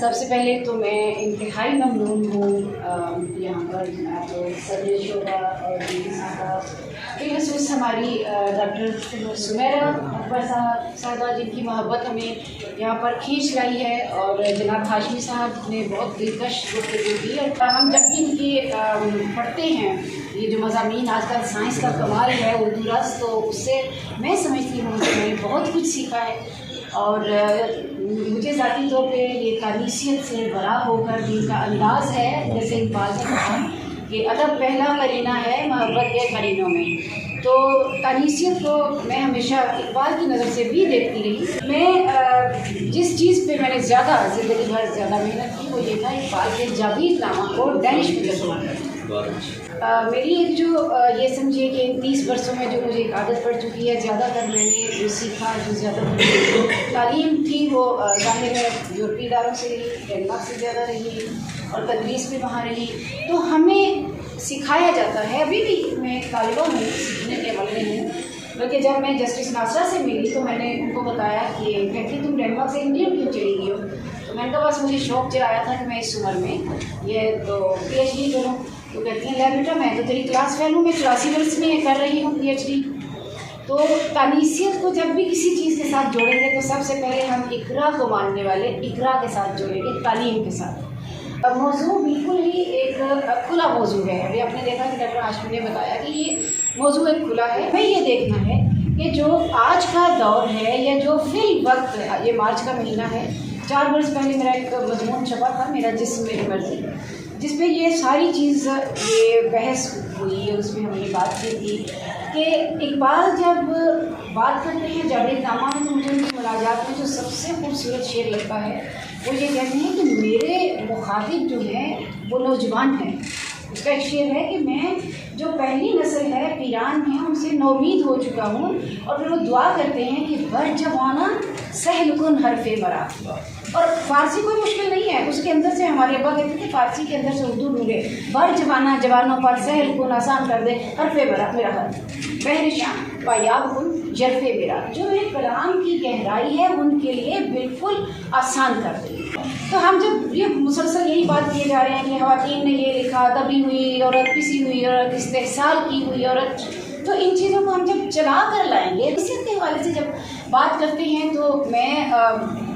سب سے پہلے تو میں انتہائی ممنون ہوں یہاں پر صدر شعبہ اور بالخصوص ہماری ڈاکٹر سمیرہ اکبر صاحبہ جن کی محبت ہمیں یہاں پر کھینچ لائی ہے، اور جناب ہاشمی صاحب نے بہت دلکش گفتگو کی۔ اور ہم جب بھی ان کی پڑھتے ہیں یہ جو مضامین آج کل سائنس کا کمال ہے اردو رس، تو اس سے میں سمجھتی ہوں کہ میں نے بہت کچھ سیکھا ہے، اور مجھے ذاتی طور پہ یہ تانیثیت سے بڑا ہو کر جن کا انداز ہے، جیسے اقبال نے کہا کہ ادب پہلا قرینہ ہے محبت کے قرینوں میں، تو تانیثیت کو میں ہمیشہ اقبال کی نظر سے بھی دیکھتی رہی۔ میں جس چیز پہ میں نے زیادہ زندگی بھر زیادہ محنت کی وہ یہ تھا اقبال کے جاوید نامہ کو ڈینش میں ترجمہ کرنا۔ میری ایک جو یہ سمجھیے کہ ان 30 برسوں میں جو مجھے ایک عادت پڑ چکی ہے، زیادہ تر میں نے جو سیکھا، جو زیادہ تعلیم تھی وہ ظاہر ہے یورپی اداروں سے رہی، ڈینمارک سے زیادہ رہی، اور تدریس بھی وہاں رہی، تو ہمیں سکھایا جاتا ہے۔ ابھی بھی میں طالبہ ہوں، سیکھنے کے عمل میں ہوں، بلکہ جب میں جسٹس ناصرہ سے ملی تو میں نے ان کو بتایا کہ تم ڈینمارک سے انڈیا کیوں چلی گئی ہو؟ تو میں نے کہا بس مجھے شوق چلایا تھا کہ میں اس عمر میں یہ تو پی ایچ ڈی کروں۔ تو کہتی ہیں لے بیٹا میں تو تیری کلاس فیل ہوں، میں 84 برس میں کر رہی ہوں پی ایچ ڈی۔ تو تانیثیت کو جب بھی کسی چیز کے ساتھ جوڑیں گے تو سب سے پہلے ہم اقرا کو ماننے والے اقرا کے ساتھ جوڑیں گے، تعلیم کے ساتھ۔ موضوع بالکل ہی ایک کھلا موضوع ہے۔ ابھی آپ نے دیکھا کہ ڈاکٹر ہاشمی نے بتایا کہ یہ موضوع ایک کھلا ہے۔ ہمیں یہ دیکھنا ہے کہ جو آج کا دور ہے یا جو فی الوقت یہ مارچ کا مہینہ ہے، 4 برس پہلے میرا ایک مضمون چھپا تھا میرا جسم میری مرضی، جس پہ یہ ساری چیز یہ بحث ہوئی، اس میں ہم نے بات کی تھی کہ اقبال جب بات کرتے ہیں جاوید نامہ میں تو مجھے ان کی مناجات میں جو سب سے خوبصورت شعر لگتا ہے وہ یہ کہتے ہیں کہ میرے مخاطب جو ہیں وہ نوجوان ہیں۔ اس کا ایک شعر ہے کہ میں جو پہلی نسل ہے پیران ہیں ان سے نومید ہو چکا ہوں، اور پھر وہ دعا کرتے ہیں کہ بر جوانہ سہل کن حرف مرا۔ اور فارسی کوئی مشکل نہیں ہے، اس کے اندر سے ہمارے ابا کہتے تھے فارسی کے اندر سے اردو ڈھونڈے، بر جوانہ جوانوں پر سہل کن آسان کر دے حرف مرا میرا حرف، بہر شام پایاب کن جرف میرا، جو میرے کلام کی گہرائی ہے ان کے لیے بالکل آسان کر دے۔ تو ہم جب یہ مسلسل یہی بات کیے جا رہے ہیں کہ خواتین نے یہ لکھا، دبی ہوئی عورت، پسی ہوئی عورت، استحصال کی ہوئی عورت، تو ان چیزوں کو ہم جب چلا کر لائیں گے، اسی کے حوالے سے جب بات کرتے ہیں تو میں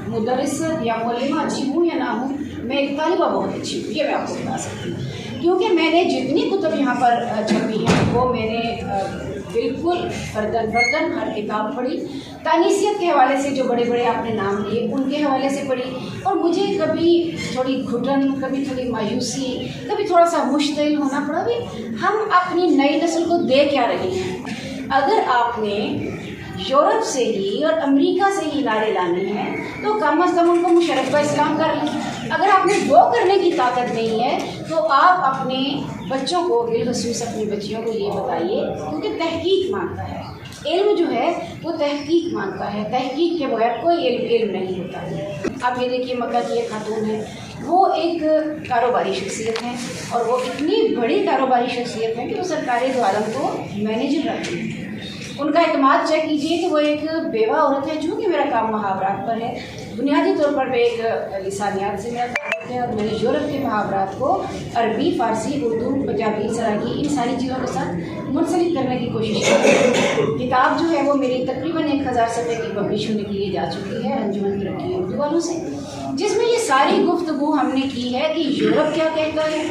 مدرس یا معلمہ اچھی ہوں یا نہ ہوں، میں ایک طالبہ بہت اچھی ہوں، یہ میں آپ کو بتا سکتی ہوں، کیونکہ میں نے جتنی کتب یہاں پر چھپی ہیں وہ میں نے بالکل فردن ہر کتاب پڑھی، تانیثیت کے حوالے سے جو بڑے بڑے آپ نے نام لیے ان کے حوالے سے پڑھی، اور مجھے کبھی تھوڑی گھٹن، کبھی تھوڑی مایوسی، کبھی تھوڑا سا مشتعل ہونا پڑا بھی ہم اپنی نئی نسل کو دے کیا رہے ہیں۔ اگر آپ نے یورپ سے ہی اور امریکہ سے ہی نعرے لانے ہیں تو کم از کم ان کو مشرف اسلام کر لیں۔ اگر آپ نے وہ کرنے کی طاقت نہیں ہے تو آپ اپنے بچوں کو، بالخصوص اپنی بچیوں کو یہ بتائیے، کیونکہ تحقیق مانگتا ہے، علم جو ہے وہ تحقیق مانگتا ہے، تحقیق کے بغیر کوئی علم نہیں ہوتا ہے۔ اب یہ دیکھیے مکہ کی ایک خاتون ہے، وہ ایک کاروباری شخصیت ہے، اور وہ اتنی بڑی کاروباری شخصیت ہے کہ وہ سرکاری دو عالم کو مینیجر رکھتی ہیں۔ ان کا اعتماد چیک کیجیے کہ وہ ایک بیوہ عورت ہے، چونکہ میرا کام محاورات پر ہے، بنیادی طور پر میں ایک لسانیات سے میرا تعلق ہے، اور میں نے یورپ کے محاورات کو عربی، فارسی، اردو، پنجابی، سراکی ان ساری چیزوں کے ساتھ منسلک کرنے کی کوشش کی ہے۔ کتاب جو ہے وہ میری تقریباً 1000 صفحے کی پبلش ہونے کے لیے جا چکی ہے انجمن ترقی اردو والوں سے، جس میں یہ ساری گفتگو ہم نے کی ہے کہ یورپ کیا کہتا ہے،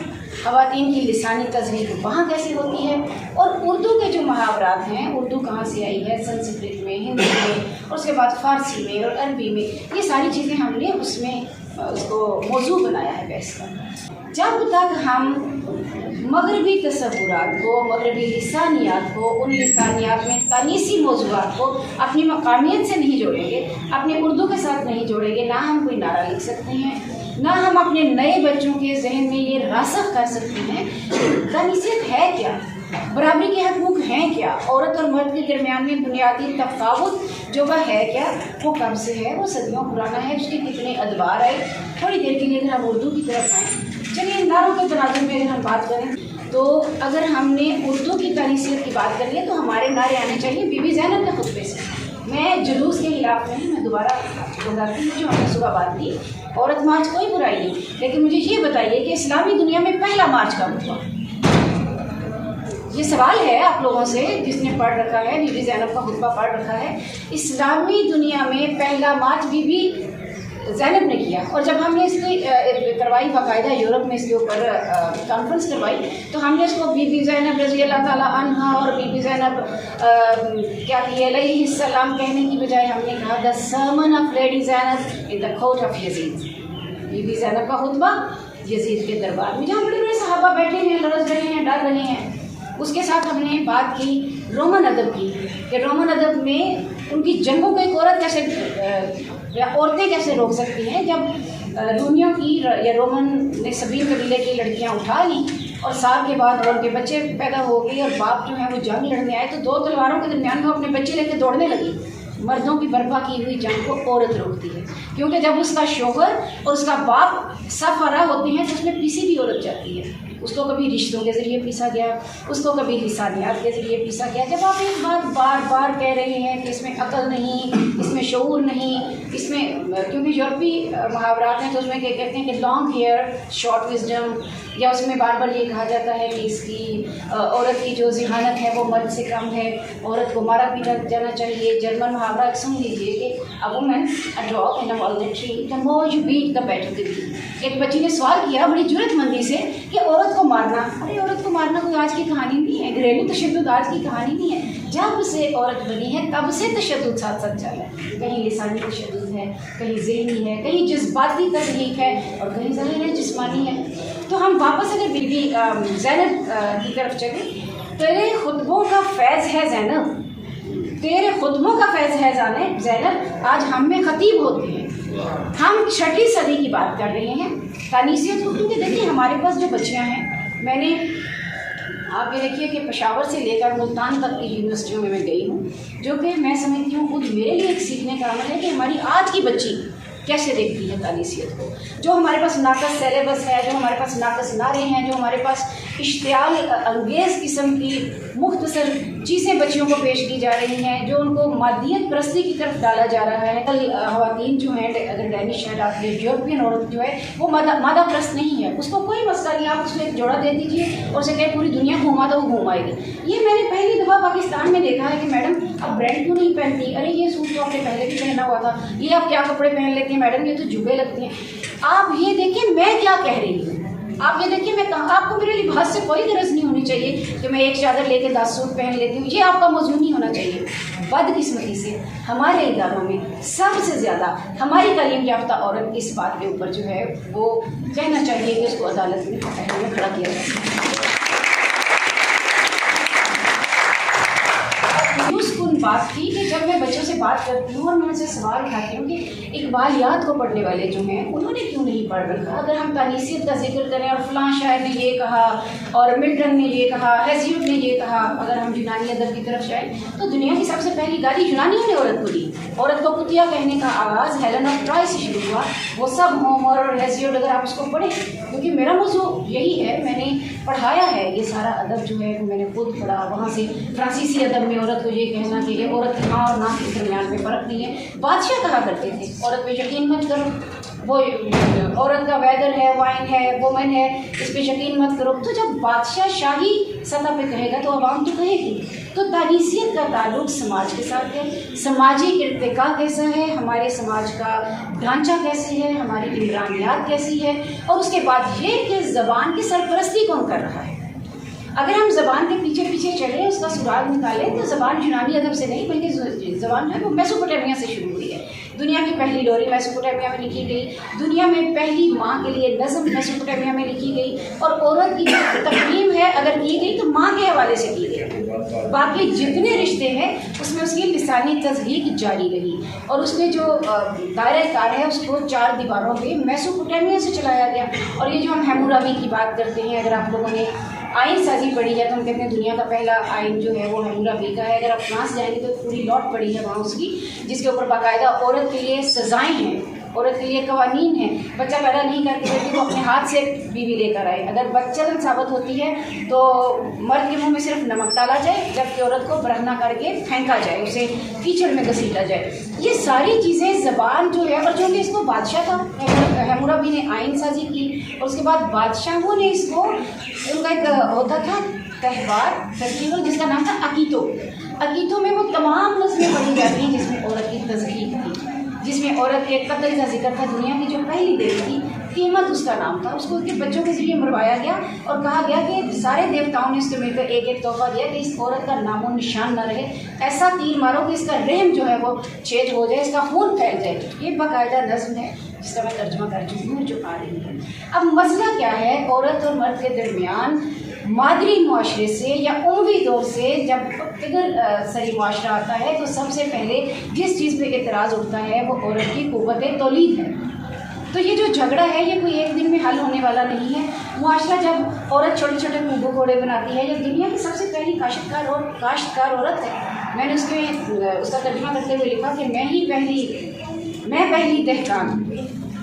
خواتین کی لسانی تذہیب وہاں کیسے ہوتی ہے، اور اردو کے جو محاورات ہیں، اردو کہاں سے آئی ہے، سنسکرت میں، ہندی میں، اور اس کے بعد فارسی میں اور عربی میں، یہ ساری چیزیں ہم نے اس میں اس کو موضوع بنایا ہے بحث کا۔ جب تک ہم مغربی تصورات کو، مغربی لسانیات کو، ان لسانیات میں تانیثی موضوعات کو اپنی مقامیت سے نہیں جوڑیں گے، اپنے اردو کے ساتھ نہیں جوڑیں گے، نہ ہم کوئی نعرہ لکھ سکتے ہیں، نہ ہم اپنے نئے بچوں کے ذہن میں یہ راسخ کر سکتے ہیں کہ تانیثیت ہے کیا، برابری کے حقوق ہیں کیا، عورت اور مرد کے درمیان میں بنیادی تفاوت جو وہ ہے کیا، وہ کب سے ہے، وہ صدیوں پرانا ہے، اس کے کتنے ادوار آئے۔ تھوڑی دیر کے لیے اگر ہم اردو کی طرف آئیں، چلیے نعروں کے تناظر میں اگر ہم بات کریں تو اگر ہم نے اردو کی تانیثیت کی بات کرنی ہے تو ہمارے نعرے آنے چاہیے بی بی زینب کے خطبے سے، میں جلوس کے خلاف نہیں، میں دوبارہ دہراتی ہوں جو ہم نے صبح بات کی، عورت مارچ کوئی برائی نہیں، لیکن مجھے یہ بتائیے کہ اسلامی دنیا میں پہلا مارچ کب ہوا؟ یہ سوال ہے آپ لوگوں سے جس نے پڑھ رکھا ہے، بی بی زینب کا خطبہ پڑھ رکھا ہے۔ اسلامی دنیا میں پہلا مارچ بی بی زینب نے کیا، اور جب ہم نے اس کی کروائی باقاعدہ یورپ میں اس کے اوپر کانفرنس کروائی، تو ہم نے اس کو بی بی زینب رضی اللہ تعالیٰ عنہا اور بی بی زینب کیا علیہ السلام کہنے کی بجائے ہم نے کہا the sermon of lady Zainab in the court of Yazid, Bibi Bibi Zainab کا خطبہ یزید کے دربار میں، جہاں بڑے بڑے صحابہ بیٹھے ہیں، لرز رہے ہیں، ڈر رہے ہیں۔ اس کے ساتھ ہم نے بات کی رومن ادب کی، کہ رومن ادب میں ان کی جنگوں کو ایک عورت کیسے یا عورتیں کیسے روک سکتی ہیں، جب رومیوں کی یا رومن نے سبین قبیلے کی لڑکیاں اٹھا لیں اور سال کے بعد ان کے بچے پیدا ہو گئے اور باپ جو ہے وہ جنگ لڑنے آئے، تو دو تلواروں کے درمیان وہ اپنے بچے لے کے دوڑنے لگی۔ مردوں کی برپا کی ہوئی جنگ کو عورت روکتی ہے، کیونکہ جب اس کا شوہر اور اس کا باپ سب فرا ہوتے ہیں تو اس میں پیسی بھی عورت جاتی ہے۔ اس کو کبھی رشتوں کے ذریعے پیسا گیا، اس کو کبھی لسانیات کے ذریعے پیسا گیا۔ جب آپ ایک بات بار بار کہہ رہے ہیں کہ اس میں عقل نہیں، اس میں شعور نہیں، اس میں کیونکہ یورپی محاورات ہیں تو اس میں کیا کہتے ہیں کہ لانگ ہیئر شارٹ وزڈم، یا اس میں بار بار یہ کہا جاتا ہے کہ اس کی عورت کی جو ذہانت ہے وہ مرد سے کم ہے، عورت کو مارا پیٹا جانا چاہیے۔ جرمن محاورہ سن لیجیے کہ a woman a dog in a walnut tree the more you beat the better the bee۔ ایک بچی نے سوال کیا بڑی جرأت مندی سے کہ عورت کو مارنا، ارے عورت کو مارنا کوئی آج کی کہانی نہیں ہے، گھریلو تشدد آج کی کہانی نہیں ہے، جب سے عورت بنی ہے تب سے تشدد ساتھ ساتھ چل رہا ہے، کہیں لسانی تشدد ہے، کہیں ذہنی ہے، کہیں جذباتی تضحیک ہے، اور کہیں ظاہر ہے جسمانی ہے۔ تو ہم واپس اگر بی بی زینب کی طرف چلیں، تیرے خطبوں کا فیض ہے زینب، تیرے خطبوں کا فیض ہے زینب، آج ہم میں خطیب ہوتے ہیں۔ ہم 6ویں صدی کی بات کر رہے ہیں، تانیثیت اردو کے دیکھیں ہمارے پاس جو بچیاں ہیں، میں نے آپ یہ دیکھیے کہ پشاور سے لے کر ملتان تک کی یونیورسٹیوں میں گئی ہوں، جو کہ میں سمجھتی ہوں خود میرے لیے ایک سیکھنے کا عمل ہے کہ ہماری آج کی بچی کیسے دیکھتی ہے تانیثیت کو۔ جو ہمارے پاس ناقص سیلیبس ہے، جو ہمارے پاس ناقص نعرے ہیں، جو ہمارے پاس اشتعال انگیز قسم کی مختصر چیزیں بچیوں کو پیش کی جا رہی ہیں، جو ان کو مادیت پرستی کی طرف ڈالا جا رہا ہے۔ خواتین جو ہیں، اگر ڈینش ہے، یورپین عورت جو ہے وہ مادہ پرست نہیں ہے، اس کو کوئی مسئلہ نہیں، آپ اس میں ایک جوڑا دے دیجیے اور اسے کہ پوری دنیا گھما دو، وہ گھمائے گی۔ یہ میں نے پہلی دفعہ پاکستان میں دیکھا ہے کہ میڈم اب برینڈ کیوں نہیں پہنتی، ارے یہ سوٹ تو آپ نے پہلے بھی پہنا ہوا تھا، یہ آپ کیا کپڑے پہن لیتی ہیں میڈم، یہ تو جبے لگتی ہیں۔ آپ یہ دیکھیں میں کیا کہہ رہی ہوں، آپ یہ دیکھیے میں کہاں، آپ کو میرے لباس سے کوئی غرض نہیں ہونی چاہیے کہ میں ایک چادر لے کے 10 سوٹ پہن لیتی ہوں، یہ آپ کا موضوع نہیں ہونا چاہیے۔ بدقسمتی سے ہمارے اداروں میں سب سے زیادہ ہماری تعلیم یافتہ عورت اس بات کے اوپر جو ہے وہ کہنا چاہیے کہ اس کو عدالت میں کھڑا کیا جائے۔ بات کی کہ جب میں بچوں سے بات کرتی ہوں اور میں ان سے سوال اٹھاتی ہوں کہ اقبالیات کو پڑھنے والے جو ہیں انہوں نے کیوں نہیں پڑھ رکھا، اگر ہم تانیثیت کا ذکر کریں اور فلاں شاعر نے یہ کہا اور ملٹن نے یہ کہا، ہیزیوڈ نے یہ کہا، اگر ہم یونانی ادب کی طرف جائیں تو دنیا کی سب سے پہلی گالی یونانیوں نے عورت کو دی۔ عورت کو کتیا کہنے کا آغاز ہیلن آف ٹرائے سے شروع ہوا، وہ سب ہومر اور ہیزیوڈ اگر آپ اس کو پڑھیں، کیونکہ میرا موضوع یہی ہے، میں نے پڑھایا ہے یہ سارا ادب جو ہے میں نے خود پڑھا، وہاں سے فرانسیسی ادب میں عورت کو یہ کہنا کہ یہ عورت کی ہاں اور نہ کے درمیان میں فرق نہیں ہے۔ بادشاہ کہا کرتے تھے عورت پہ یقین مت کرو، وہ عورت کا ویدر ہے، وائن ہے، وومن ہے، اس پہ یقین مت کرو۔ تو جب بادشاہ شاہی سطح پہ کہے گا تو عوام تو کہے گی۔ تو تانیثیت کا تعلق سماج کے ساتھ ہے، سماجی ارتقاء کیسا ہے، ہمارے سماج کا ڈھانچہ کیسے ہے، ہماری عمرانیات کیسی ہے، اور اس کے بعد یہ کہ زبان کی سرپرستی کون کر رہا ہے۔ اگر ہم زبان کے پیچھے پیچھے چلیں، اس کا سراغ نکالیں، تو زبان یونانی ادب سے نہیں بلکہ زبان جو ہے وہ میسوپوٹیمیا سے شروع ہوئی ہے۔ دنیا کی پہلی لوری میسوپوٹیمیا میں لکھی گئی، دنیا میں پہلی ماں کے لیے نظم میسوپوٹیمیا میں لکھی گئی، اور عورت کی جو تقریم ہے اگر کی گئی تو ماں کے حوالے سے کی گئی۔ باقی جتنے رشتے ہیں اس میں اس کی لسانی تضحیق جاری رہی، اور اس نے جو دائرہ کار ہے اس کو 4 دیواروں پہ میسوپوٹیمیا سے چلایا گیا۔ اور یہ جو ہم ہیمورابی کی بات کرتے ہیں، اگر آپ لوگوں نے آئین سازی پڑھی ہے تو ہم کہتے ہیں دنیا کا پہلا آئین جو ہے وہ ہیمورابی کا ہے۔ اگر آپ فرانس جائیں گے تو پوری لاٹ پڑھی ہے وہاں اس کی، جس کے اوپر باقاعدہ عورت کے لیے سزائیں ہیں، عورت کے لیے قوانین ہیں. بچہ پیدا نہیں کرتی بیٹی وہ اپنے ہاتھ سے بیوی لے کر آئے. اگر بچہ ثابت ہوتی ہے تو مرد کے منہ میں صرف نمک ڈالا جائے, جبکہ عورت کو برہنہ کر کے پھینکا جائے, اسے کیچڑ میں گھسیٹا جائے. یہ ساری چیزیں زبان جو ہے, اور چونکہ اس کو بادشاہ تھا حموربی نے آئین سازی کی, اور اس کے بعد بادشاہوں نے اس کو, ان کا ایک ہوتا تھا تہوار فیسٹیول جس کا نام تھا عقیتو. عقیتوں میں وہ تمام نسلیں پڑھی جاتی ہیں جس میں عورت کی تضحیق تھی, جس میں عورت کے قتل کا ذکر تھا. دنیا کی جو پہلی دیوی تھی قیمت اس کا نام تھا, اس کو اس کے بچوں کے ذریعے مروایا گیا اور کہا گیا کہ سارے دیوتاؤں نے اس کو مل کر ایک ایک تحفہ دیا کہ اس عورت کا نام و نشان نہ رہے, ایسا تیر مارو کہ اس کا رحم جو ہے وہ چھید ہو جائے, اس کا خون پھیل جائے. یہ باقاعدہ نظم ہے جس کا میں ترجمہ کر چکی ہوں جو آ رہی ہے. اب مسئلہ کیا ہے, عورت اور مرد کے درمیان مادری معاشرے سے یا عموی دور سے جب فکر سری معاشرہ آتا ہے تو سب سے پہلے جس چیز پہ اعتراض اٹھتا ہے وہ عورت کی قوت تولید ہے. تو یہ جو جھگڑا ہے یہ کوئی ایک دن میں حل ہونے والا نہیں ہے. معاشرہ جب عورت چھوٹے چھوٹے کنبوں گھوڑے بناتی ہے, یہ دنیا کی سب سے پہلی کاشتکار عورت ہے. میں نے اس کا ترجمہ کرتے ہوئے لکھا کہ میں پہلی دہقان,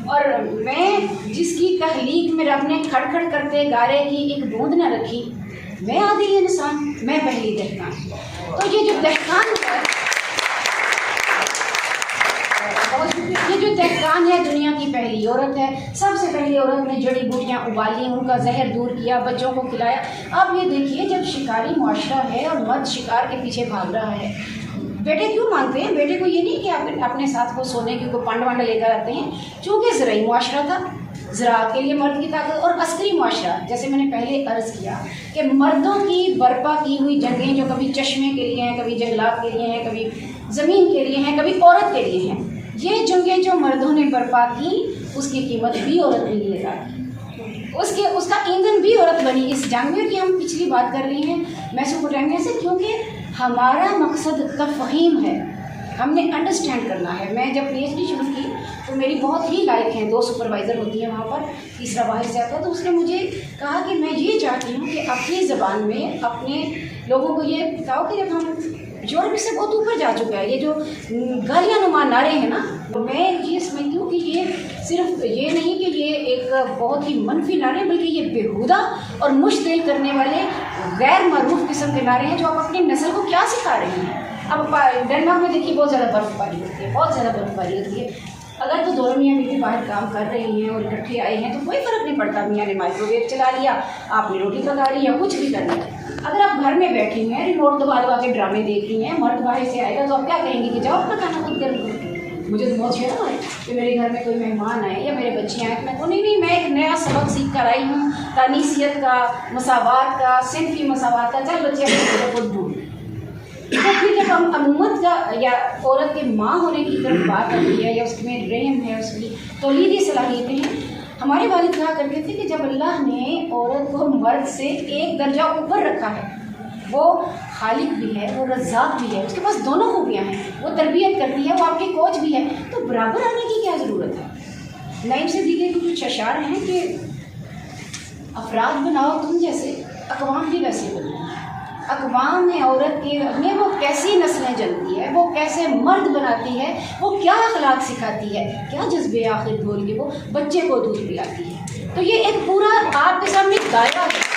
اور میں جس کی تخلیق میں رب نے کھڑ کھڑ کرتے گارے کی ایک بوند نہ رکھی, میں آدھی انسان, میں پہلی دہقان. تو یہ جو دہقان ہے دنیا کی پہلی عورت ہے. سب سے پہلی عورت نے جڑی بوٹیاں ابالی, ان کا زہر دور کیا, بچوں کو کھلایا. اب یہ دیکھیے جب شکاری معاشرہ ہے اور مرد شکار کے پیچھے بھاگ رہا ہے, بیٹے کیوں مانگتے ہیں؟ بیٹے کو یہ نہیں کہ آپ اپنے ساتھ کو سونے کی کوئی پانڈ وانڈ لے کر آتے ہیں, چونکہ زرعی معاشرہ تھا, زراعت کے لیے مرد کی طاقت, اور عسکری معاشرہ جیسے میں نے پہلے عرض کیا کہ مردوں کی برپا کی ہوئی جنگیں جو کبھی چشمے کے لیے ہیں, کبھی جنگلات کے لیے ہیں, کبھی زمین کے لیے ہیں, کبھی عورت کے لیے ہیں. یہ جنگیں جو مردوں نے برپا کی اس کی قیمت بھی عورت نے لیے گا, اس کا ایندھن بھی عورت بنی اس جنگ میں. کہ ہم پچھلی بات کر رہے ہیں میسوپوٹیمیا سے, کیونکہ ہمارا مقصد تفہیم ہے, ہم نے انڈرسٹینڈ کرنا ہے. میں جب پی ایچ ڈی شروع کی تو میری بہت ہی لائق ہیں 2 سپروائزر ہوتی ہیں وہاں پر, تیسرا باہر سے آتا ہے, تو اس نے مجھے کہا کہ میں یہ چاہتی ہوں کہ اپنی زبان میں اپنے لوگوں کو یہ بتاؤ کہ جب ہم یورپ سے بہت اوپر جا چکا ہے, یہ جو گالیاں نما نعرے ہیں نا, میں یہ سمجھتی ہوں کہ یہ صرف یہ نہیں کہ یہ ایک بہت ہی منفی نعرے, بلکہ یہ بےہودہ اور مشتعل کرنے والے غیر معروف قسم کے نعرے ہیں جو آپ اپنی نسل کو کیا سکھا رہے ہیں. اب ڈنمارک میں دیکھیے بہت زیادہ برف باری ہوتی ہے, بہت زیادہ برف باری ہوتی ہے. اگر تو دونوں میاں بیوی باہر کام کر رہے ہیں اور اکٹھے آئے ہیں تو کوئی فرق نہیں پڑتا, میاں نے مائکرو ویو چلا لیا, آپ نے روٹی پکا لی یا کچھ بھی کر لیا. اگر آپ گھر میں بیٹھی ہوئی ہیں, ریموٹ دبا کے ڈرامے دیکھ رہی ہیں, مرد باہر سے آئے گا تو آپ کیا کہیں گے کہ جاؤ اپنا کھانا خود کر لو. مجھے تو بہت شرم ہے کہ میرے گھر میں کوئی مہمان آئے یا میرے بچے آئے, میں کو نہیں, میں ایک نیا سبق سیکھ کر آئی ہوں, تانیثیت کا, مساوات کا, صنفی مساوات کا. چل بچے اپنے خود ڈھونڈ. تو پھر جب ہم امومت کا یا عورت کے ماں ہونے کی طرف بات آتی ہے, یا اس میں رحم ہے, اس کی تولیدی صلاحیتیں ہیں, ہمارے والد کہا کرتے تھے کہ جب اللہ نے عورت کو مرد سے ایک درجہ اوپر رکھا ہے, وہ خالق بھی ہے, وہ رزاق بھی ہے, اس کے پاس دونوں خوبیاں ہیں, وہ تربیت کرتی ہے, وہ آپ کی کوچ بھی ہے, تو برابر آنے کی کیا ضرورت ہے. نعیم صدیقی کے کچھ اشعار ہیں کہ افراد بناؤ تم جیسے, اقوام بھی ویسے بناؤ. اقوام میں عورت کے میں وہ کیسی نسلیں جنتی ہے, وہ کیسے مرد بناتی ہے, وہ کیا اخلاق سکھاتی ہے, کیا جذبے آخر بول کے وہ بچے کو دودھ پلاتی ہے. تو یہ ایک پورا آپ کے سامنے دائرہ ہے.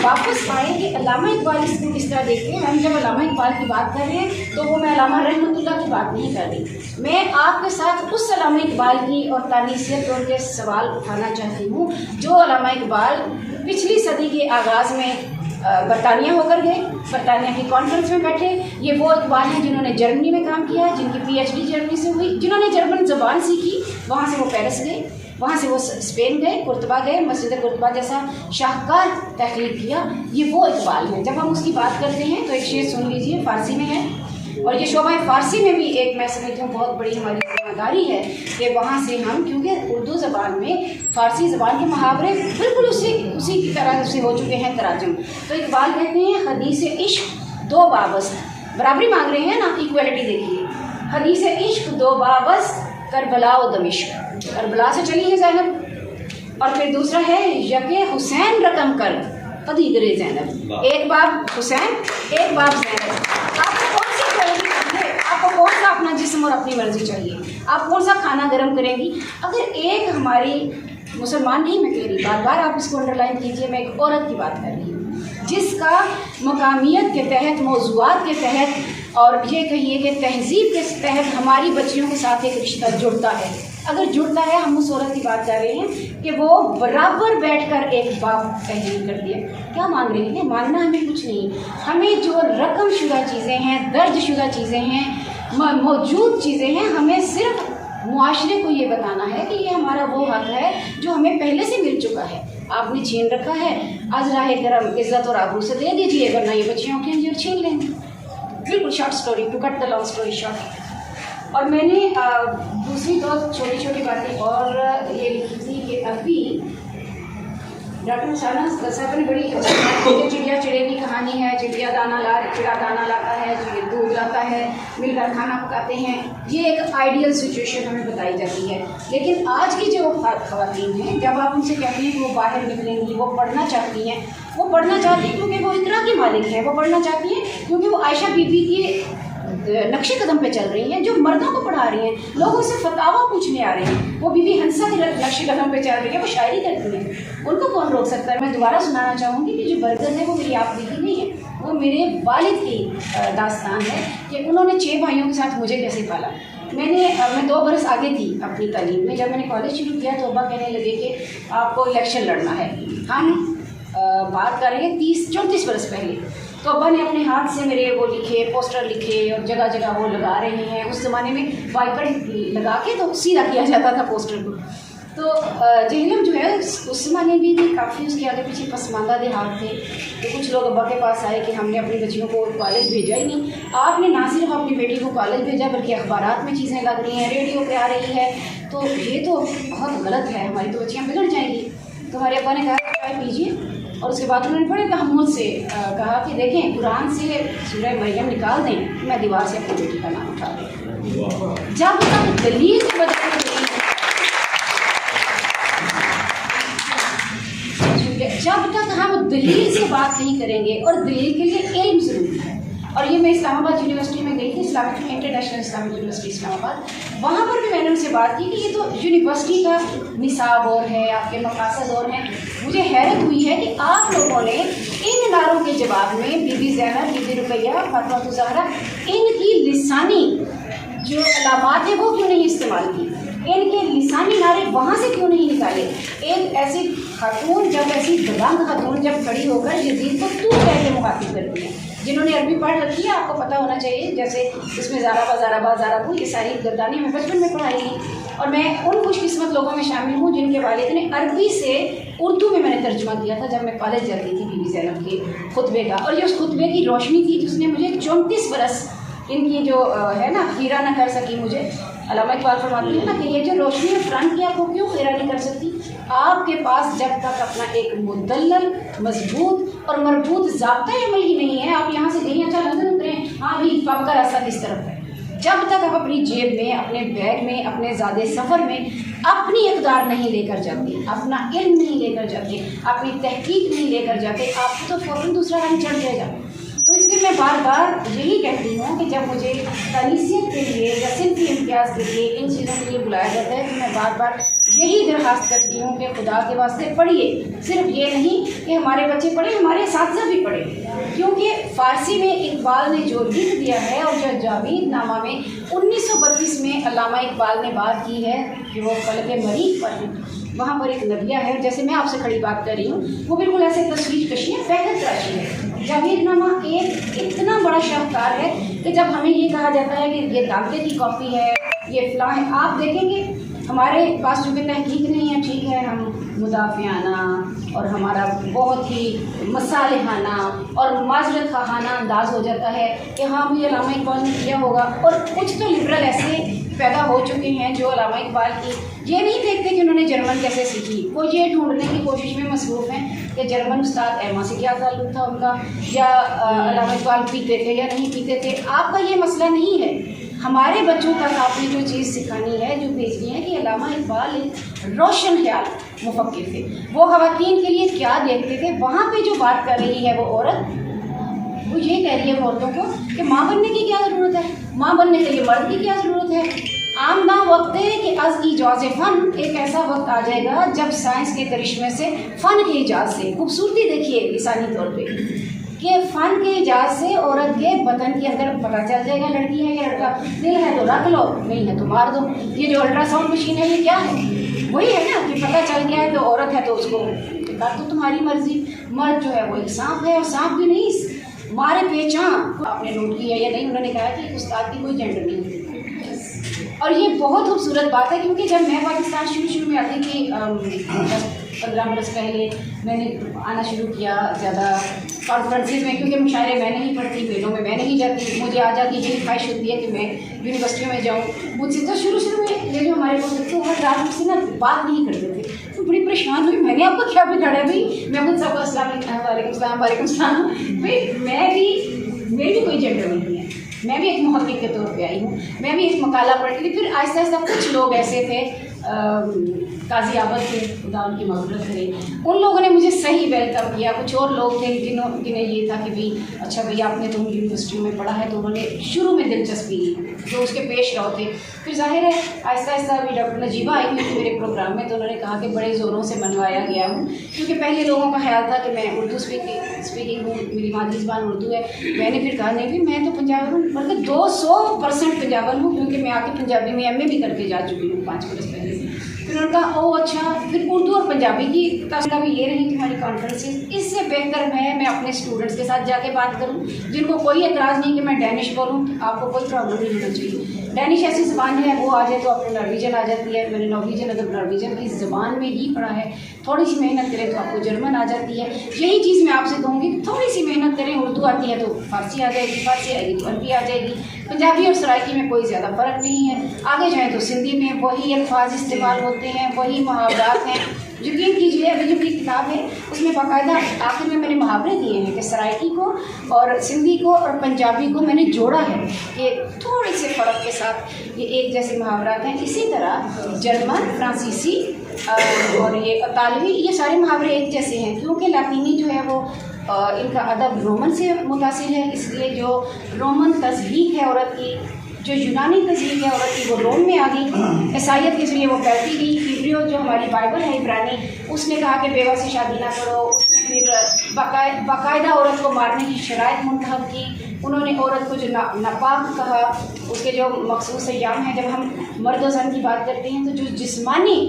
واپس آئیں کہ علامہ اقبال اس کو کس طرح دیکھتے ہیں. ہم جب علامہ اقبال کی بات کر رہے ہیں تو وہ میں علامہ رحمۃ اللہ کی بات نہیں کر رہی, میں آپ کے ساتھ اس علامہ اقبال کی اور تانیثیت اور کے سوال اٹھانا چاہتی ہوں جو علامہ اقبال پچھلی صدی کے آغاز میں برطانیہ ہو کر گئے, برطانیہ کی کانفرنس میں بیٹھے. یہ وہ اقبال ہیں جنہوں نے جرمنی میں کام کیا, جن کی پی ایچ ڈی جرمنی سے ہوئی, جنہوں نے جرمن زبان سیکھی, وہاں سے وہ پیرس گئے, وہاں سے وہ اسپین گئے, قرطبہ گئے, مسجد قرطبہ جیسا شاہکار تحقیق کیا. یہ وہ اقبال ہیں. جب ہم اس کی بات کرتے ہیں تو ایک شعر سن لیجئے, فارسی میں ہے, اور یہ شعبہ فارسی میں بھی ایک میں سمجھتی ہوں بہت بڑی ہماری ذمہ داری ہے کہ وہاں سے ہم, کیونکہ اردو زبان میں فارسی زبان کے محاورے بالکل اسی کی طرح سے ہو چکے ہیں تراجم. تو اقبال کہتے ہیں حدیث عشق دو وابست, برابری مانگ رہے ہیں نا, ایکویلٹی دیکھیے. حدیث عشق دو وابست کربلا و دمشق, کربلا سے چلی ہے زینب, اور پھر دوسرا ہے یک حسین رقم کر قدیگر زینب. ایک باب حسین, ایک باب زینب. آپ کو کون سی آپ کو کون سا اپنا جسم اور اپنی مرضی چاہیے. آپ کون سا کھانا گرم کریں گی؟ اگر ایک ہماری مسلمان نہیں میں کہہ رہی، بار بار آپ اس کو انڈر لائن کیجیے، میں ایک عورت کی بات کر رہی ہوں جس کا مقامیت کے تحت، موضوعات کے تحت اور یہ کہیے کہ تہذیب کے تحت ہماری بچیوں کے ساتھ ایک رشتہ جڑتا ہے. اگر جڑتا ہے، ہم اس عورت کی بات کر رہے ہیں کہ وہ برابر بیٹھ کر ایک باپ تحریر کر دیا. کیا مانگ رہی ہیں؟ مانگنا ہمیں کچھ نہیں. ہمیں جو رقم شدہ چیزیں ہیں، درج شدہ چیزیں ہیں، موجود چیزیں ہیں، ہمیں صرف معاشرے کو یہ بتانا ہے کہ یہ ہمارا وہ حق ہے جو ہمیں پہلے سے مل چکا ہے. آپ نے چھین رکھا ہے، از راہ کرم عزت اور آبرو سے دے دیجیے، ورنہ یہ بچیوں کے اور چھین لیں گے. بالکل short story, to cut the long story short. اور میں نے دوسری دو چھوٹی چھوٹی باتیں اور یہ لکھی تھی کہ ابھی ڈاکٹر شاہناز صاحب نے بڑی چڑیا چڑے کی کہانی ہے. چڑیا چڑا دانا لاتا ہے، دودھ لاتا ہے، مل کر کھانا پکاتے ہیں. یہ ایک آئیڈیل سچویشن ہمیں بتائی جاتی ہے. لیکن آج کی جو خواتین ہیں، جب آپ ان سے کہتے ہیں کہ وہ باہر نکلیں گی، وہ پڑھنا چاہتی ہیں، وہ پڑھنا چاہتی ہیں کیونکہ وہ اقرا کی مالک ہیں، وہ پڑھنا چاہتی ہیں کیونکہ وہ عائشہ بی بی کی نقش قدم پہ چل رہی ہیں، جو مردوں کو پڑھا رہی ہیں، لوگوں سے فتاوا پوچھنے آ رہے ہیں. وہ بی بی ہنسا کے نقش قدم پہ چل رہی ہے، وہ شاعری کرتی ہیں، ان کو کون روک سکتا ہے. میں دوبارہ سنانا چاہوں گی کہ جو برگد ہے وہ میری آپ کی نہیں ہے، وہ میرے والد کی داستان ہے کہ انہوں نے 6 بھائیوں کے ساتھ مجھے کیسے پالا. میں 2 برس آگے تھی اپنی تعلیم میں. جب میں نے کالج شروع کیا تو ابا کہنے لگے کہ آپ کو الیکشن لڑنا ہے. ہم بات کر رہے ہیں 30-34 برس پہلے. تو ابا نے اپنے ہاتھ سے میرے وہ لکھے، پوسٹر لکھے اور جگہ جگہ وہ لگا رہے ہیں. اس زمانے میں وائپر لگا کے تو سیدھا کیا جاتا تھا پوسٹر کو. تو جہلم جو ہے اس زمانے میں بھی کافی اس کے آگے پیچھے پسماندہ دیہات تھے. تو کچھ لوگ ابا کے پاس آئے کہ ہم نے اپنی بچیوں کو کالج بھیجا ہی نہیں. آپ نے نہ صرف اپنی بیٹی کو کالج بھیجا بلکہ اخبارات میں چیزیں لگ رہی ہیں، ریڈیو پہ آ رہی ہے. تو یہ تو بہت غلط ہے، ہماری تو بچیاں بگڑ جائیں گی. تو ہمارے ابا نے کہا چائے پیجیے. اور اس کے بعد انہوں نے بڑے تحمل سے کہا کہ دیکھیں قرآن سے سورہ مریم نکال دیں، میں دیوار سے اپنی بیٹی کا نام اٹھا دوں. جب تک دلیل کے بجائے جب تک ہم دلیل سے بات نہیں کریں گے، اور دلیل کے لیے علم ضروری ہے. اور یہ میں اسلام آباد یونیورسٹی میں گئی تھی، اسلامک انٹرنیشنل اسلامک یونیورسٹی اسلام آباد. وہاں پر بھی میں نے ان سے بات کی کہ یہ تو یونیورسٹی کا نصاب اور ہے، آپ کے مقاصد اور ہیں. مجھے حیرت ہوئی ہے کہ آپ لوگوں نے ان نعروں کے جواب میں بی بی زینب، بی بی رقیہ، فاطمہ زہرا، ان کی لسانی جو علامات ہیں وہ کیوں نہیں استعمال کی؟ ان کے لسانی نعرے وہاں سے کیوں نہیں نکالے؟ ایک ایسی خاتون ایسی دبنگ خاتون جب کھڑی ہو کر یزید کو تو کہہ کے مخاطب کرتی ہیں، جنہوں نے عربی پڑھ رکھی ہے، آپ کو پتہ ہونا چاہیے. جیسے اس میں زارا با یہ ساری گردانی ہمیں بچپن میں پڑھائی گئی. اور میں ان خوش قسمت لوگوں میں شامل ہوں جن کے والد نے عربی سے اردو میں نے ترجمہ کیا تھا جب میں کالج جاتی تھی بی بی زینب کے خطبے کا. اور یہ اس خطبے کی روشنی تھی جس نے مجھے 34 برس ان کی جو ہے نا خیرہ نہ کر سکی. مجھے علامہ اقبال فرماتی ہیں نا کہ یہ جو روشنی ہے فرنٹ کی آپ کو کیوں خیرہ نہیں کر سکتی؟ آپ کے پاس جب تک اپنا ایک مدلل، مضبوط اور مربوط ضابطۂ عمل ہی نہیں ہے. آپ یہاں سے کہیں اچھا لندن اتریں، ہاں بھائی پاپ کا راستہ کس طرف ہے، جب تک آپ اپنی جیب میں، اپنے بیگ میں، اپنے زیادہ سفر میں اپنی اقدار نہیں لے کر جاتے، اپنا علم نہیں لے کر جاتے، اپنی تحقیق نہیں لے کر جاتے، آپ کو تو فوراً دوسرا رنگ چڑھ جائے گا. تو اس لیے میں بار بار یہی کہتی ہوں کہ جب مجھے تنیسیت کے لیے یا صنفی امتیاز کے لیے ان چیزوں کے لیے بلایا جاتا ہے تو میں بار بار یہی درخواست کرتی ہوں کہ خدا کے واسطے پڑھیے. صرف یہ نہیں کہ ہمارے بچے پڑھیں، ہمارے اساتذہ بھی پڑھیں. کیونکہ فارسی میں اقبال نے جو لکھ دیا ہے اور جو جاوید نامہ میں 1932 میں علامہ اقبال نے بات کی ہے کہ وہ فلک مریخ پر ہیں، وہاں پر ایک نبیہ ہے، جیسے میں آپ سے کھڑی بات کر رہی ہوں، وہ بالکل ایسے تصویر کشی ہے، فیض تراشی ہے. جاوید نامہ ایک اتنا بڑا شاہکار ہے کہ جب ہمیں یہ کہا جاتا ہے کہ یہ دانتے کی کاپی ہے، یہ فلاں ہے، آپ دیکھیں گے ہمارے پاس چونکہ تحقیق نہیں ہے، ٹھیک ہے، ہم مدافعانہ اور ہمارا بہت ہی مصالحانہ اور معذرت خواہانہ انداز ہو جاتا ہے کہ ہاں بھی علامہ اقبال نے کیا ہوگا. اور کچھ تو لبرل ایسے پیدا ہو چکے ہیں جو علامہ اقبال کی یہ نہیں دیکھتے کہ انہوں نے جرمن کیسے سیکھی، وہ یہ ڈھونڈنے کی کوشش میں مصروف ہیں کہ جرمن استاد ایما سے کیا تعلق تھا ان کا، یا علامہ اقبال پیتے تھے یا نہیں پیتے تھے. آپ کا یہ مسئلہ نہیں ہے. ہمارے بچوں تک آپ نے جو چیز سکھانی ہے، جو بھیجنی ہے کہ علامہ اقبال ایک روشن خیال مفکر تھے. وہ خواتین کے لیے کیا دیکھتے تھے، وہاں پہ جو بات کر رہی ہے وہ عورت، وہ یہ کہہ رہی ہے عورتوں کو کہ ماں بننے کی کیا ضرورت ہے، ماں بننے کے لیے مرد کی کیا ضرورت ہے۔ آمدہ وقت ہے کہ از ایجاز فن، ایک ایسا وقت آ جائے گا جب سائنس کے کرشمے سے، فن کے ایجاز سے، خوبصورتی دیکھیے لسانی طور پہ کہ فن کے ایجاز سے عورت کے بدن کے اندر پتہ چل جائے گا لڑکی ہے یا لڑکا، دل ہے تو رکھ لو، نہیں ہے تو مار دو۔ یہ جو الٹرا ساؤنڈ مشین ہے یہ کیا ہے؟ وہی ہے نا کہ پتہ چل گیا ہے تو عورت ہے تو اس کو کر دو تمہاری مرضی۔ مرد جو ہے وہ ایک سانپ ہے، اور سانپ بھی نہیں مارے پیچاں۔ آپ نے نوٹ کیا یا نہیں، انہوں نے کہا کہ استاد کی کوئی جینڈر نہیں ہے، اور یہ بہت خوبصورت بات ہے کیونکہ جب میں پاکستان شروع میں آتی تھی 15 برس پہلے، میں نے آنا شروع کیا زیادہ کانفرنسز میں، کیونکہ مشاعرے میں نہیں پڑھتی، میلوں میں میں نہیں جاتی، مجھے آ جاتی یہی خواہش ہوتی ہے کہ میں یونیورسٹیوں میں جاؤں۔ مجھ سے تو شروع میں یہ جو ہمارے پاس بچے ہر رات مجھ سے نا بات نہیں کرتے تھے، تو بڑی پریشان ہوئی، میں نے آپ کو کیا بگاڑا ہے بھائی، میں خود سب کو السلام علیکم، وعلیکم السلام، وعلیکم السلام، بھائی میری بھی کوئی جینڈر نہیں ہے، میں بھی ایک محقق کے طور پہ آئی ہوں، میں بھی ایک مقالہ پڑھتی تھی۔ پھر آہستہ آہستہ کچھ لوگ ایسے تھے، قاضی عابد تھے، خدا ان کی مغفرت کرے، ان لوگوں نے مجھے صحیح ویلکم کیا۔ کچھ اور لوگ تھے جنہیں یہ تھا کہ بھائی اچھا بھائی آپ نے تو یونیورسٹی میں پڑھا ہے، تو انہوں نے شروع میں دلچسپی لی، جو اس کے پیش رو تھے۔ پھر ظاہر ہے آہستہ آہستہ ابھی ڈاکٹر نجیبہ آئی ہوئی تھی میرے پروگرام میں، تو انہوں نے کہا کہ بڑے زوروں سے منوایا گیا ہوں، کیونکہ پہلے لوگوں کا خیال تھا کہ میں اردو اسپیکنگ ہوں، میری مادری زبان اردو ہے۔ میں نے پھر کہا نہیں بھی میں تو پنجابی ہوں، بلکہ 200% پنجابن ہوں، کیونکہ میں آ کے پنجابی میں ایم اے بھی کر کے جا چکی ہوں 5 برس پہلے۔ پھر انہوں نے کہا او اچھا، پھر اردو اور پنجابی کی تاثیر بھی یہ رہی تمہاری کانفرنسز، اس سے بہتر میں اپنے اسٹوڈنٹس کے ساتھ جا کے بات کروں جن کو کوئی اعتراض نہیں کہ میں ڈینش بولوں، آپ کو کوئی پرابلم نہیں ہونا چاہیے۔ ڈینش ایسی زبان ہے، وہ آ جائے تو آپ کو نارویجن آ جاتی ہے، میں نے نارویجن اگر نارویجن کی زبان میں ہی پڑھا ہے، تھوڑی سی محنت کریں تو آپ کو جرمن آ جاتی ہے۔ یہی چیز میں آپ سے کہوں گی، تھوڑی سی محنت کریں، اردو آتی ہے تو فارسی آ جائے گی، فارسی آئے گی تو عربی آ جائے گی، پنجابی اور سرائکی میں کوئی زیادہ فرق نہیں ہے۔ آگے جائیں تو سندھی میں وہی الفاظ استعمال ہوتے ہیں، وہی محاورات ہیں۔ یقین کیجیے ابھی جو کی کتاب ہے اس میں باقاعدہ آخر میں نے محاورے دیے ہیں کہ سرائکی کو اور سندھی کو اور پنجابی کو میں نے جوڑا ہے کہ تھوڑے سے فرق کے ساتھ یہ ایک جیسے محاورات ہیں۔ اسی طرح جرمن، فرانسیسی اور یہ اطالوی، یہ سارے محاورے ایک جیسے ہیں، کیونکہ لاطینی جو ہے وہ ان کا ادب رومن سے متاثر ہے، اس لیے جو رومن تضحیق ہے عورت کی، جو یونانی تضحیق ہے عورت کی، وہ روم میں آ گئی، عیسائیت کے ذریعے وہ پھیلتی گئی۔ ہیبریو جو ہماری بائبل ہے عبرانی، اس نے کہا کہ بیوہ سے شادی نہ کرو، اس نے پھر باقاعدہ عورت کو مارنے کی شرائط منتخب کی، انہوں نے عورت کو جو ناپاک کہا، اس کے جو مخصوص ایام ہیں، جب ہم مرد و زن کی بات کرتے ہیں تو جو جسمانی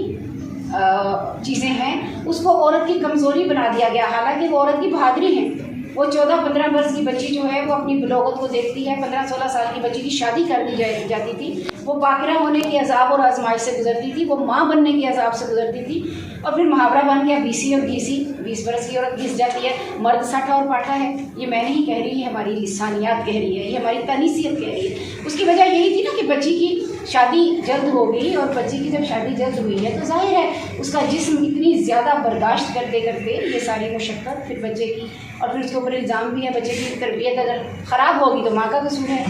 چیزیں ہیں اس کو عورت کی کمزوری بنا دیا گیا، حالانکہ وہ عورت کی بہادری ہے۔ وہ 14-15 برس کی بچی جو ہے وہ اپنی بلوغت کو دیکھتی ہے، 15-16 سال کی بچی کی شادی کر دی جاتی تھی، وہ باقرہ ہونے کے عذاب اور آزمائش سے گزرتی تھی، وہ ماں بننے کے عذاب سے گزرتی تھی، اور پھر محاورہ بن گیا بیسی اور گھیسی، 20 برس کی عورت گھس جاتی ہے، مرد ساٹھا اور پاٹھا ہے۔ یہ میں نہیں کہہ رہی، یہ ہماری لسانیات کہہ رہی ہے، یہ ہماری تنیسیت کہہ رہی ہے۔ اس کی وجہ یہی تھی نا کہ بچی کی شادی جلد ہو گئی، اور بچی کی جب شادی جلد ہوئی ہے تو ظاہر ہے اس کا جسم اتنی زیادہ برداشت کرتے کرتے یہ ساری مشقت پھر بچے کی، اور پھر اس کے اوپر الزام بھی ہے بچے کی تربیت اگر خراب ہوگی تو ماں کا قصور ہے،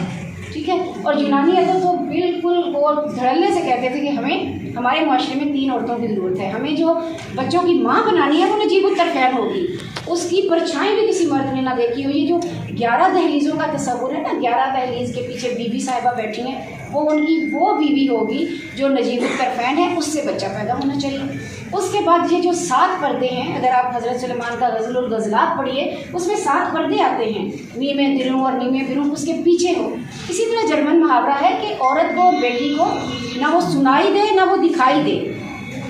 ٹھیک ہے۔ اور یونانی ادب تو بالکل وہ دھڑلے سے کہتے تھے کہ ہمیں ہمارے معاشرے میں 3 عورتوں کی ضرورت ہے، ہمیں جو بچوں کی ماں بنانی ہے وہ نجیب الطرفین ہوگی، اس کی پرچھائی بھی کسی مرد نے نہ دیکھی ہو۔ یہ جو 11 دہلیزوں کا تصور ہے نا، 11 دہلیز کے پیچھے بی بی صاحبہ بیٹھی ہیں، وہ ان کی وہ بیوی ہوگی جو نجیب الطرفین ہے، اس سے بچہ پیدا ہونا چاہیے۔ اس کے بعد یہ جو 7 پردے ہیں، اگر آپ حضرت سلیمان کا غزل الغزلات پڑھیے اس میں 7 پردے آتے ہیں، نیمے دلوں اور نیمے بروں اس کے پیچھے ہو۔ اسی طرح جرمن محاورہ ہے کہ عورت کو، بیٹی کو نہ وہ سنائی دے نہ وہ دکھائی دے،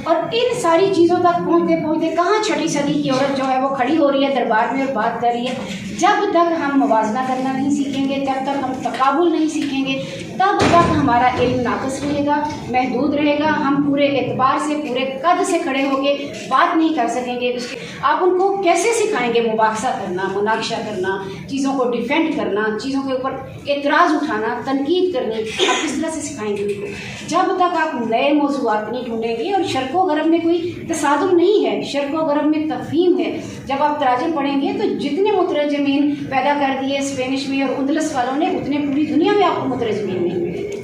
اور ان ساری چیزوں تک پہنچتے پہنچتے کہاں 6 صدی کی عورت جو ہے وہ کھڑی ہو رہی ہے دربار میں اور بات کر رہی ہے۔ جب تک ہم موازنہ کرنا نہیں سیکھیں گے، جب تک ہم تقابل نہیں سیکھیں گے، تب تک ہمارا علم ناقص رہے گا، محدود رہے گا، ہم پورے اعتبار سے، پورے قد سے کھڑے ہو کے بات نہیں کر سکیں گے۔ آپ ان کو کیسے سکھائیں گے مباحثہ کرنا، مناقشہ کرنا، چیزوں کو ڈیفینڈ کرنا، چیزوں کے اوپر اعتراض اٹھانا، تنقید کرنی، آپ کس طرح سے سکھائیں گے ان کو؟ جب تک آپ نئے موضوعات نہیں ڈھونڈیں گے، اور شرق و غرب میں کوئی تصادم نہیں ہے، شرق و غرب میں تفہیم ہے۔ جب آپ تراجم پڑھیں گے تو جتنے مترجمین پیدا کر دیے اسپینش میں اور اندلس والوں نے، اتنے پوری دنیا میں آپ کو مترجمین نہیں ملے گے۔